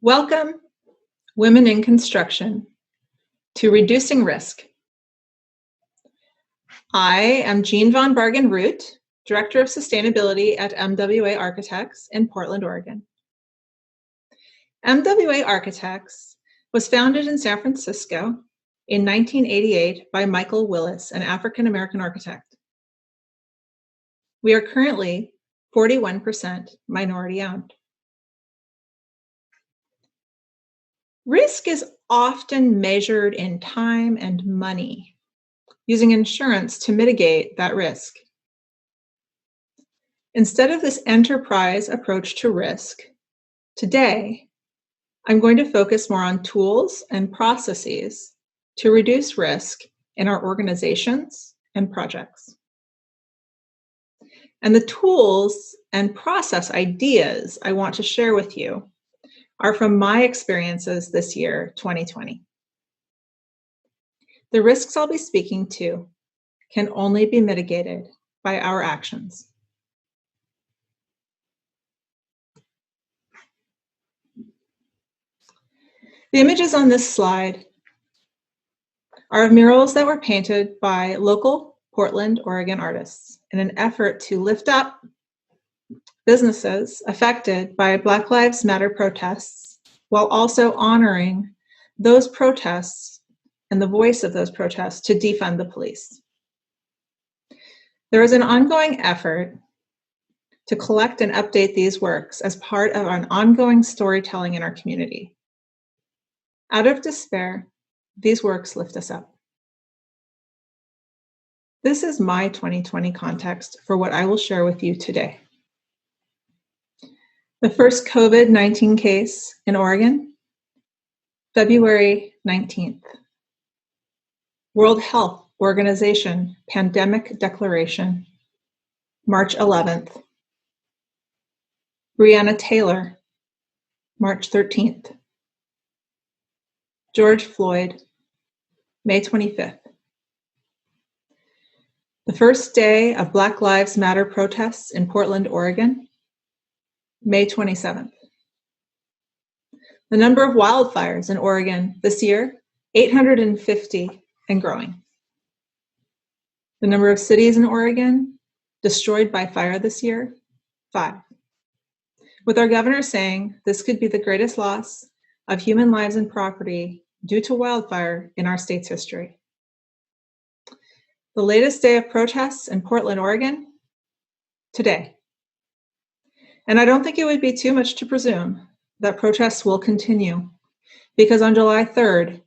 Welcome, Women in Construction, to Reducing Risk. I am Jean Von Bargen-Root, Director of Sustainability at MWA Architects in Portland, Oregon. MWA Architects was founded in San Francisco in 1988 by Michael Willis, an African-American architect. We are currently 41% minority-owned. Risk is often measured in time and money, using insurance to mitigate that risk. Instead of this enterprise approach to risk, today, I'm going to focus more on tools and processes to reduce risk in our organizations and projects. And the tools and process ideas I want to share with you are from my experiences this year, 2020. The risks I'll be speaking to can only be mitigated by our actions. The images on this slide are of murals that were painted by local Portland, Oregon artists in an effort to lift up businesses affected by Black Lives Matter protests while also honoring those protests and the voice of those protests to defund the police. There is an ongoing effort to collect and update these works as part of an ongoing storytelling in our community. Out of despair, these works lift us up. This is my 2020 context for what I will share with you today. The first COVID-19 case in Oregon, February 19th. World Health Organization Pandemic Declaration, March 11th. Breonna Taylor, March 13th. George Floyd, May 25th. The first day of Black Lives Matter protests in Portland, Oregon, May 27th. The number of wildfires in Oregon this year, 850 and growing. The number of cities in Oregon destroyed by fire this year, 5. With our governor saying this could be the greatest loss of human lives and property due to wildfire in our state's history. The latest day of protests in Portland, Oregon, today. And I don't think it would be too much to presume that protests will continue, because on July 3rd,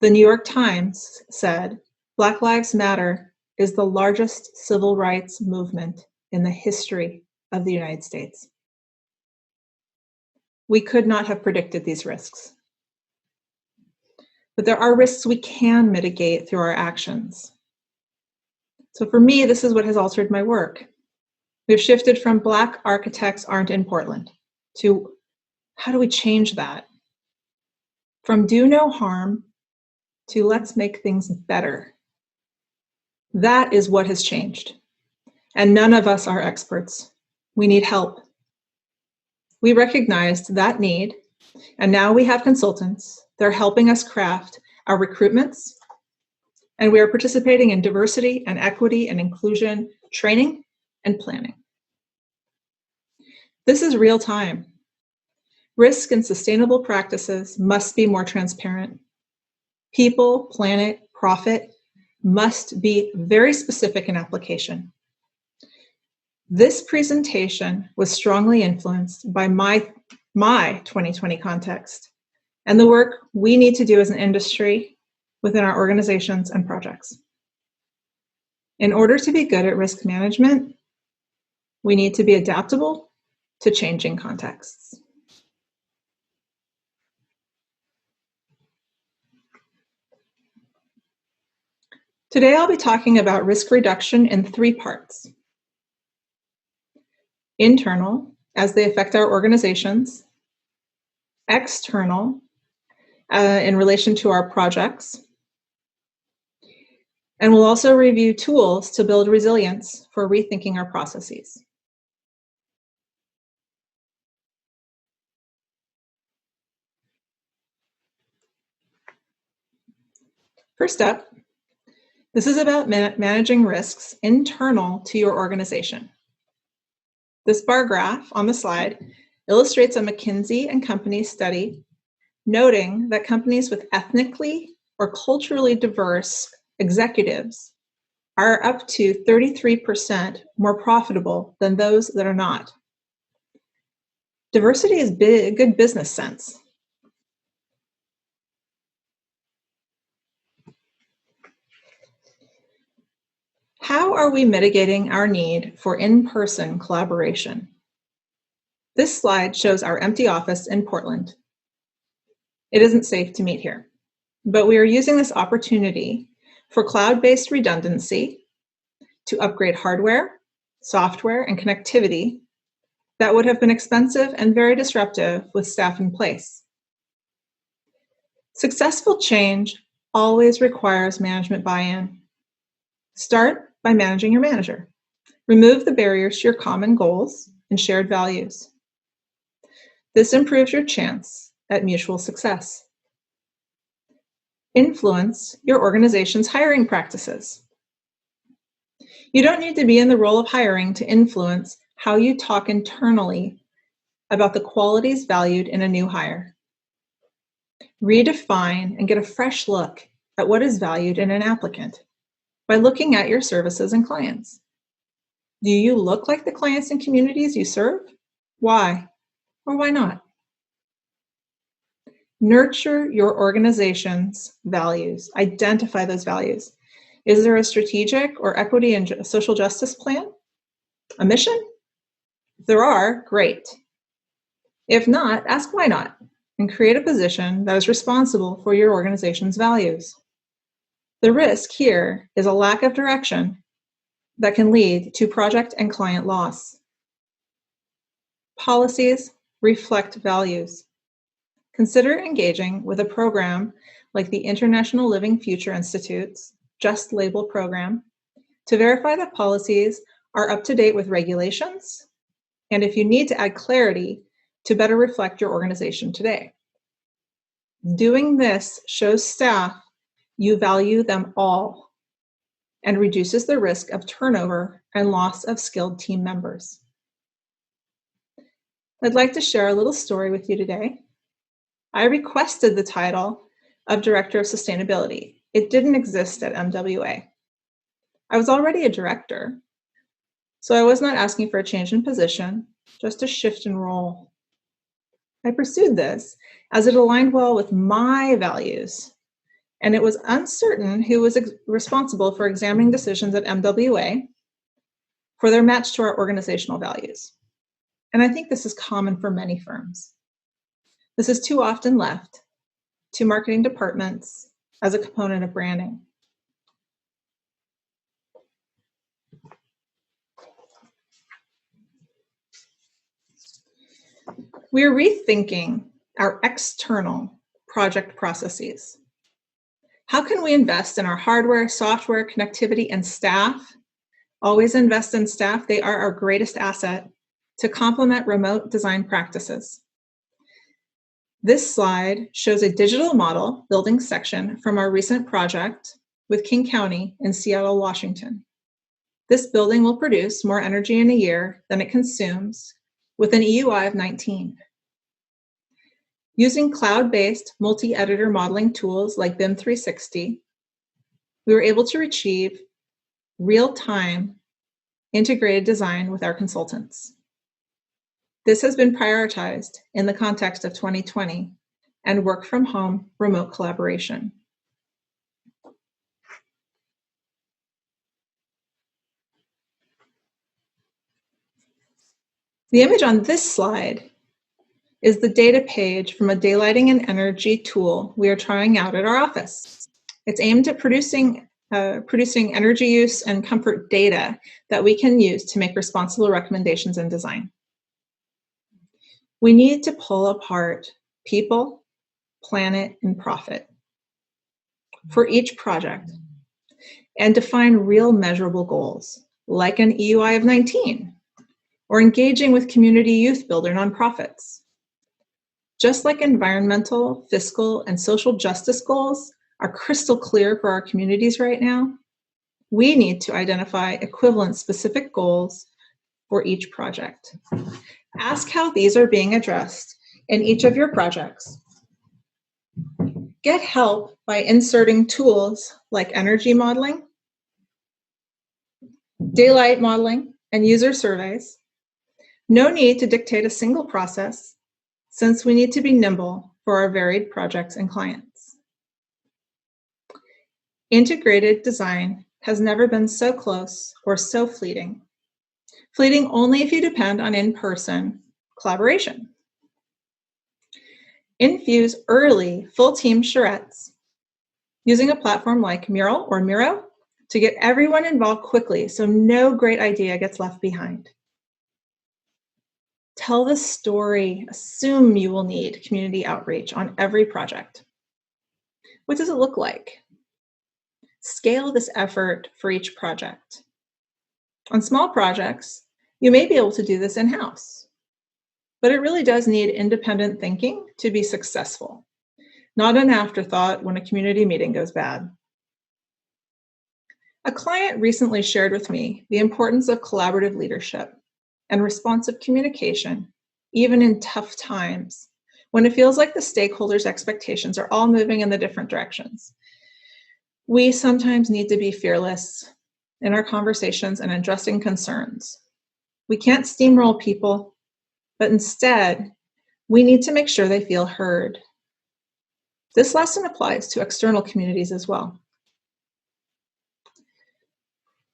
the New York Times said, Black Lives Matter is the largest civil rights movement in the history of the United States. We could not have predicted these risks. But there are risks we can mitigate through our actions. So for me, this is what has altered my work. We've shifted from Black architects aren't in Portland to how do we change that? From do no harm to let's make things better. That is what has changed. And none of us are experts. We need help. We recognized that need, and now we have consultants. They're helping us craft our recruitments, and we are participating in diversity and equity and inclusion training and planning. This is real time. Risk and sustainable practices must be more transparent. People, planet, profit must be very specific in application. This presentation was strongly influenced by my 2020 context and the work we need to do as an industry within our organizations and projects. In order to be good at risk management, we need to be adaptable to changing contexts. Today, I'll be talking about risk reduction in 3 parts. Internal, as they affect our organizations. External, in relation to our projects. And we'll also review tools to build resilience for rethinking our processes. First up, this is about managing risks internal to your organization. This bar graph on the slide illustrates a McKinsey & Company study noting that companies with ethnically or culturally diverse executives are up to 33% more profitable than those that are not. Diversity is good business sense. How are we mitigating our need for in-person collaboration? This slide shows our empty office in Portland. It isn't safe to meet here, but we are using this opportunity for cloud-based redundancy to upgrade hardware, software, and connectivity that would have been expensive and very disruptive with staff in place. Successful change always requires management buy-in. Start by managing your manager. Remove the barriers to your common goals and shared values. This improves your chance at mutual success. Influence your organization's hiring practices. You don't need to be in the role of hiring to influence how you talk internally about the qualities valued in a new hire. Redefine and get a fresh look at what is valued in an applicant by looking at your services and clients. Do you look like the clients and communities you serve? Why or why not? Nurture your organization's values. Identify those values. Is there a strategic or equity and social justice plan? A mission? If there are, great. If not, ask why not, and create a position that is responsible for your organization's values. The risk here is a lack of direction that can lead to project and client loss. Policies reflect values. Consider engaging with a program like the International Living Future Institute's Just Label program to verify that policies are up to date with regulations, and if you need to add clarity to better reflect your organization today. Doing this shows staff you value them all and reduces the risk of turnover and loss of skilled team members. I'd like to share a little story with you today. I requested the title of Director of Sustainability. It didn't exist at MWA. I was already a director, so I was not asking for a change in position, just a shift in role. I pursued this as it aligned well with my values, and it was uncertain who was responsible for examining decisions at MWA for their match to our organizational values. And I think this is common for many firms. This is too often left to marketing departments as a component of branding. We are rethinking our external project processes. How can we invest in our hardware, software, connectivity, and staff? Always invest in staff. They are our greatest asset to complement remote design practices. This slide shows a digital model building section from our recent project with King County in Seattle, Washington. This building will produce more energy in a year than it consumes with an EUI of 19. Using cloud-based multi-editor modeling tools like BIM 360, we were able to achieve real-time integrated design with our consultants. This has been prioritized in the context of 2020 and work from home remote collaboration. The image on this slide is the data page from a daylighting and energy tool we are trying out at our office. It's aimed at producing energy use and comfort data that we can use to make responsible recommendations in design. We need to pull apart people, planet, and profit for each project and define real measurable goals, like an EUI of 19, or engaging with community youth builder nonprofits. Just like environmental, fiscal, and social justice goals are crystal clear for our communities right now, we need to identify equivalent specific goals for each project. Ask how these are being addressed in each of your projects. Get help by inserting tools like energy modeling, daylight modeling, and user surveys. No need to dictate a single process, since we need to be nimble for our varied projects and clients. Integrated design has never been so close or so fleeting. Fleeting only if you depend on in-person collaboration. Infuse early full-team charrettes using a platform like Mural or Miro to get everyone involved quickly so no great idea gets left behind. Tell the story. Assume you will need community outreach on every project. What does it look like? Scale this effort for each project. On small projects, you may be able to do this in-house, but it really does need independent thinking to be successful, not an afterthought when a community meeting goes bad. A client recently shared with me the importance of collaborative leadership and responsive communication, even in tough times, when it feels like the stakeholders' expectations are all moving in the different directions. We sometimes need to be fearless in our conversations and addressing concerns. We can't steamroll people, but instead, we need to make sure they feel heard. This lesson applies to external communities as well.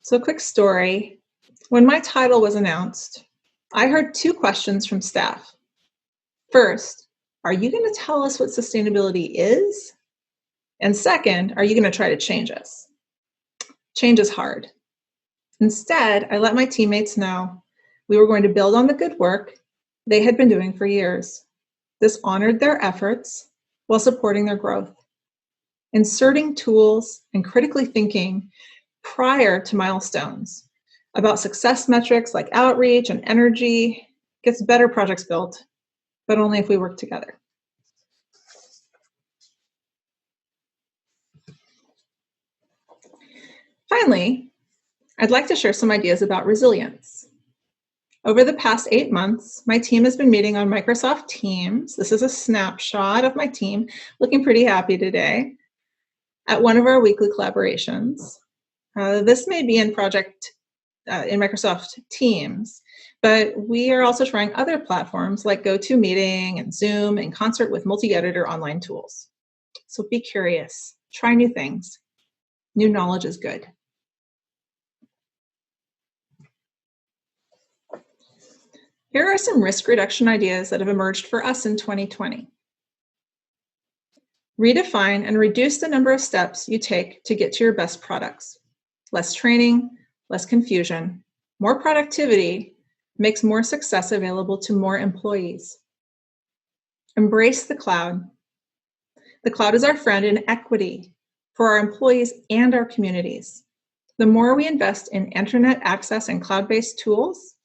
So a quick story. When my title was announced, I heard two questions from staff. First, are you going to tell us what sustainability is? And second, are you going to try to change us? Change is hard. Instead, I let my teammates know we were going to build on the good work they had been doing for years. This honored their efforts while supporting their growth. Inserting tools and critically thinking prior to milestones about success metrics like outreach and energy gets better projects built, but only if we work together. Finally, I'd like to share some ideas about resilience. Over the past 8 months, my team has been meeting on Microsoft Teams. This is a snapshot of my team, looking pretty happy today, at one of our weekly collaborations. This may be in Microsoft Teams, but we are also trying other platforms like GoToMeeting and Zoom in concert with multi-editor online tools. So be curious, try new things. New knowledge is good. Here are some risk reduction ideas that have emerged for us in 2020. Redefine and reduce the number of steps you take to get to your best products. Less training, less confusion, more productivity makes more success available to more employees. Embrace the cloud. The cloud is our friend in equity for our employees and our communities. The more we invest in internet access and cloud-based tools,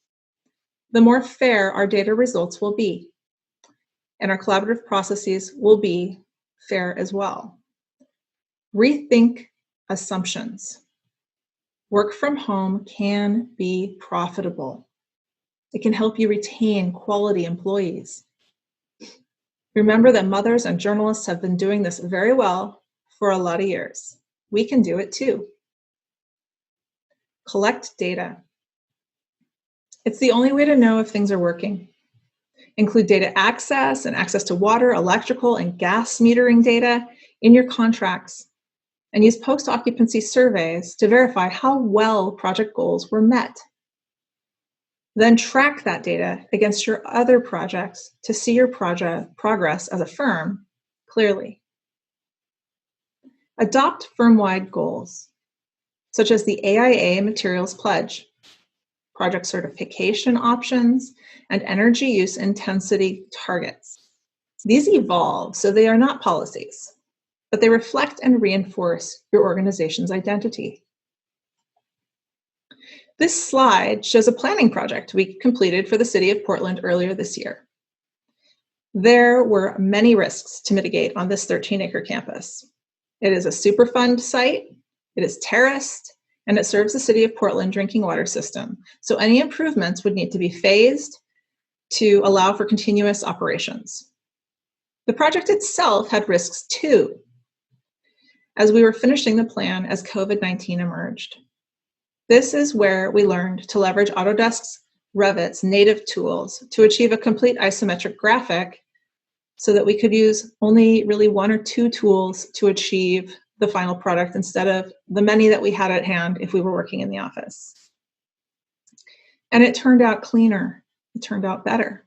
the more fair our data results will be, and our collaborative processes will be fair as well. Rethink assumptions. Work from home can be profitable. It can help you retain quality employees. Remember that mothers and journalists have been doing this very well for a lot of years. We can do it too. Collect data. It's the only way to know if things are working. Include data access and access to water, electrical, and gas metering data in your contracts, and use post-occupancy surveys to verify how well project goals were met. Then track that data against your other projects to see your project progress as a firm clearly. Adopt firm-wide goals, such as the AIA Materials Pledge, project certification options, and energy use intensity targets. These evolve, so they are not policies, but they reflect and reinforce your organization's identity. This slide shows a planning project we completed for the City of Portland earlier this year. There were many risks to mitigate on this 13-acre campus. It is a Superfund site, it is terraced, and it serves the City of Portland drinking water system. So any improvements would need to be phased to allow for continuous operations. The project itself had risks too, as we were finishing the plan as COVID-19 emerged. This is where we learned to leverage Autodesk's Revit's native tools to achieve a complete isometric graphic so that we could use only really one or two tools to achieve the final product instead of the many that we had at hand if we were working in the office. And it turned out cleaner, it turned out better.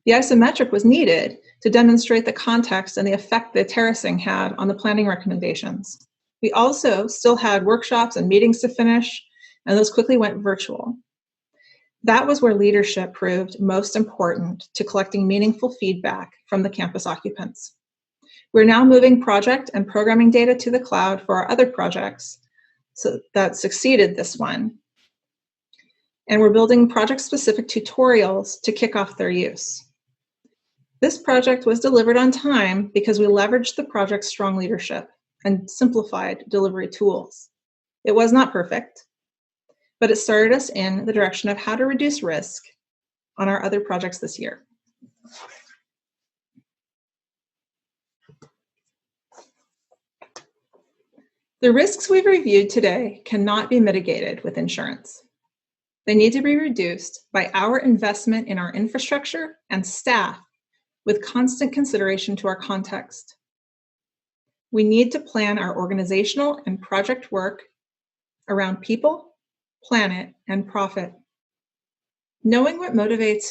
The isometric was needed to demonstrate the context and the effect the terracing had on the planning recommendations. We also still had workshops and meetings to finish, and those quickly went virtual. That was where leadership proved most important to collecting meaningful feedback from the campus occupants. We're now moving project and programming data to the cloud for our other projects that succeeded this one. And we're building project-specific tutorials to kick off their use. This project was delivered on time because we leveraged the project's strong leadership and simplified delivery tools. It was not perfect, but it started us in the direction of how to reduce risk on our other projects this year. The risks we've reviewed today cannot be mitigated with insurance. They need to be reduced by our investment in our infrastructure and staff with constant consideration to our context. We need to plan our organizational and project work around people, planet, and profit. Knowing what motivates